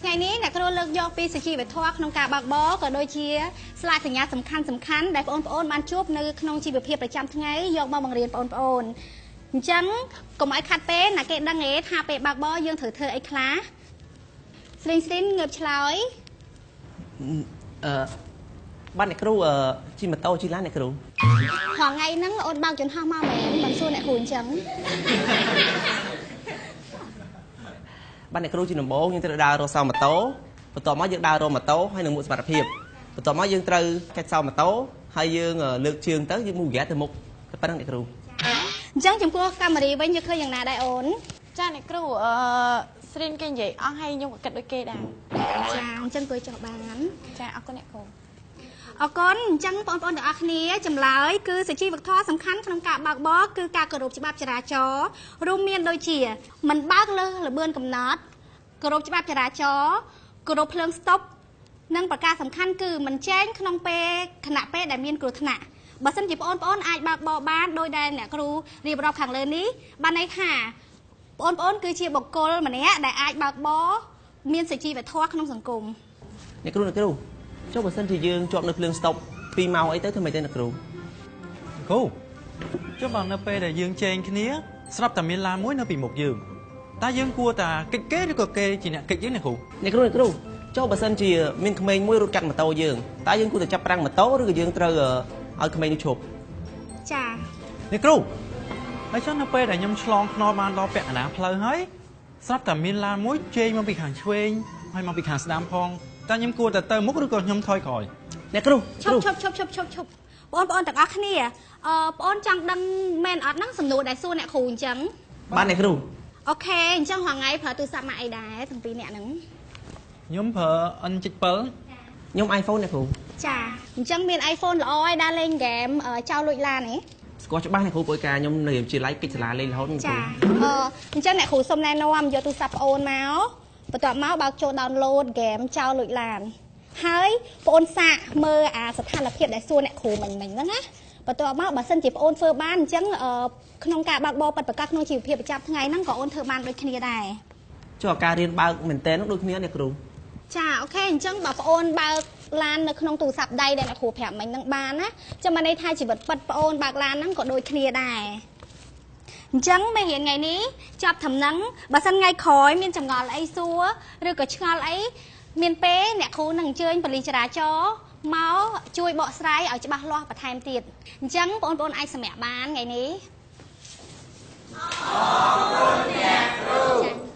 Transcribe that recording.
ngày ní là cái lương do pi sẽ chi về thoa không cả bạc bó có đôi chia slide thành nhà sầm khăn để ôn ban chốt nơi không chi về hiệp để chăm ngày do bao bằng riêng ôn chẳng cùng ai khát bé là cái đăng nghề tha về bạc bó dương thử thơ ấy khá xin ngược chói ban này kêu chi mà tao chi lá này kêu hoàng ngày nắng ôn bao chuẩn hoang mau mẹ bằng xua lại hùn trắng ban này kêu chi nằm bố nhưng tôi đào rồi sau mà tố tao mới dương đào rồi mà tố hay là một sản hiệp tao mới dương trừ cái sau mà tố hay dương lược trường tới dương mua ghé từ một cái ban này kêu chẳng chúng cô camera với như khơiอย่างnào đại ổn cha này kêu xin cái gì ăn hay nhung cật đôi kê đàn cha chân cười cho bạn cha ăn con này cô អរគុណអញ្ចឹងបងប្អូនទាំងអស់គ្នាចម្លើយគឺសេចក្ដីវត្ថុសំខាន់ក្នុងការបើកបរគឺការគោរពច្បាប់ចរាចរណ៍រួមមានដូចជាមិនបើកលើសល្បឿនកំណត់គោរពច្បាប់ចរាចរណ៍គោរពភ្លើងស្តុបនិងប្រការសំខាន់គឺមិនចែងក្នុងពេលខណៈពេលដែលមានគ្រោះថ្នាក់បើសិនជាបងប្អូនអាចបើកបរបានដោយដែលអ្នកគ្រូរៀបរាប់ខាងលើនេះបានន័យថាបងប្អូនគឺជាបុគ្គលម្នាក់ដែលអាចបើកបរមានសេចក្ដីវត្ថុក្នុងសង្គមអ្នកគ្រូចូលបើសិនជាយើងជាប់នៅភ្លើងស្តុប2ម៉ោងអីទៅធ្វើម៉េចទៅអ្នកគ្រូចុះបើនៅពេលដែលយើងចែងគ្នាស្រាប់តែមានឡានមួយនៅពីមុខយើងតើយើងគួរតែកិច្ចគេឬក៏គេជាអ្នកកិច្ចយើងអ្នកគ្រូចូលបើសិនជាមានក្មេងមួយរត់កាត់ម៉ូតូយើងតើយើងគួរតែចាប់ប្រាំងម៉ូតូឬក៏យើងត្រូវឲ្យក្មេងនេះឈប់ចាអ្នកគ្រូហើយចុះនៅពេលដែលខ្ញុំឆ្លងខ្នល់បានដល់ពាក់កណ្ដាលផ្លូវហើយស្រាប់តែមានឡានមួយជែងមកពីខាងឆ្វេងហើយមកពីខាងស្ដាំផងតើខ្ញុំគួរតែទៅមុខឬក៏ខ្ញុំថយក្រោយអ្នកគ្រូឈប់បងប្អូនទាំងអស់គ្នាបងអូនចង់ដឹងមែនអត់ហ្នឹងសំណួរដែលសួរអ្នកគ្រូអញ្ចឹងបានអ្នកគ្រូអូខេអញ្ចឹងរាល់ថ្ងៃប្រើទូរស័ព្ទមកអីដែរទាំងពីរអ្នកហ្នឹងខ្ញុំប្រើ N7 ខ្ញុំ iPhone អ្នកគ្រូចាអញ្ចឹងមាន iPhone ល្អឲ្យដើរលេងហ្គេមចោលលួចឡានហ៎ស្គាល់ច្បាស់អ្នកគ្រូព្រោះការខ្ញុំនៅរៀនជាឡៃកិច្ចសាលាលេងរហូតចាអញ្ចឹងអ្នកគ្រូសុំណែនាំយកទូរស័ព្ទបងអូនមកបន្ទាប់មកបើកចូល download ហ្គេមចោលលួចឡានហើយបងអូនសាកមើលអាស្ថានភាពដែលសួរអ្នកគ្រូមិញហ្នឹងណាបន្ទាប់មកបើសិនជាបងអូនធ្វើបានអញ្ចឹងក្នុងការបើកបរប៉ັດប្រកាសក្នុងជីវភាពប្រចាំថ្ងៃហ្នឹងក៏អូនធ្វើបានដូចគ្នាដែរចុះការរៀនបើកមែនតើដូចគ្នាអ្នកគ្រូចាអូខេអញ្ចឹងបើបងអូនបើកឡាននៅក្នុងទូរស័ព្ទដៃដែលអ្នកគ្រូប្រាប់មិញហ្នឹងបានណាចាំមិនន័យថាជីវិតប៉ັດបងអូនបើកឡានហ្នឹងក៏ដូចគ្នាដែរអញ្ចឹងមេរៀនថ្ងៃនេះចាប់ត្រឹមហ្នឹងបើសិនថ្ងៃក្រោយមានចម្ងល់អីសួរឬក៏ឆ្ងល់អីមានពេលអ្នកគ្រូនឹងអញ្ជើញប៉ូលីសចរាចរណ៍មកជួយបកស្រាយឲ្យច្បាស់លាស់បន្ថែមទៀតអញ្ចឹងបងប្អូនអាចសម្រាកបានថ្ងៃនេះអរគុណអ្នកគ្រូ